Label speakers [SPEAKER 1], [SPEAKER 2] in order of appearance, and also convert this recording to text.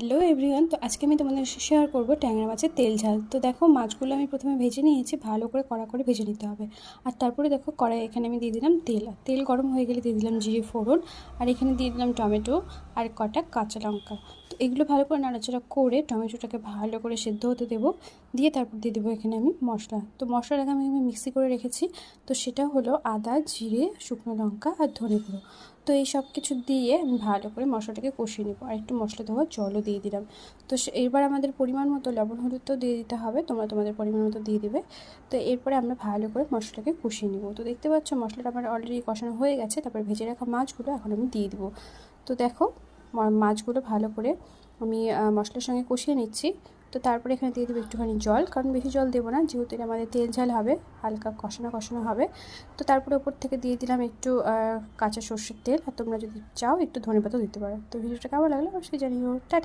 [SPEAKER 1] Hello everyone, তো আজকে আমি তোমাদের সাথে শেয়ার করবো ট্যাংরা মাছের তেল ঝাল। তো দেখো মাছগুলো আমি প্রথমে ভেজে নিয়েছি, ভালো করে কড়া করে ভেজে নিতে হবে। আর তারপরে দেখো কড়াই এখানে আমি দিয়ে দিলাম তেল, আর তেল গরম হয়ে গেলে দিয়ে দিলাম জিরে ফোড়ন, আর এখানে দিয়ে দিলাম টমেটো আর কটা কাঁচা লঙ্কা। তো এগুলো ভালো করে নাড়াচাড়া করে টমেটোটাকে ভালো করে সেদ্ধ হতে দেবো, দিয়ে তারপর দিয়ে দেবো এখানে আমি মশলা। তো মশলাটাকে আমি মিক্সি করে রেখেছি, তো সেটা হলো আদা, জিরে, শুকনো লঙ্কা আর ধনে গুঁড়ো। তো এই সব কিছু দিয়ে আমি ভালো করে মশলাটাকে কষিয়ে নেবো, আর একটু মশলা দেওয়া জলও দিয়ে দিলাম। তো এরপর আমাদের পরিমাণ মতো লবণ হলুদ তো দিয়ে দিতে হবে, তোমরা তোমাদের পরিমাণ মতো দিয়ে দেবে। তো এরপরে আমরা ভালো করে মশলাটাকে কষিয়ে নেবো। তো দেখতে পাচ্ছ মশলাটা আমার অলরেডি কষানো হয়ে গেছে। তারপর ভেজে রাখা মাছগুলো এখন আমি দিয়ে দেবো। তো দেখো মাছগুলো ভালো করে আমি মশলার সঙ্গে কষিয়ে নিচ্ছি। তো তারপরে এখানে দিয়ে দেবো একটুখানি জল, কারণ বেশি জল দেবো না, যেহেতু এটা আমাদের তেল ঝাল হবে, হালকা কষানো কষানো হবে। তো তারপরে ওপর থেকে দিয়ে দিলাম একটু কাঁচা সর্ষের তেল, আর তোমরা যদি চাও একটু ধনেপাতাও দিতে পারো। তো ভিডিওটা কেমন লাগলো অবশ্যই জানিও। টাটা।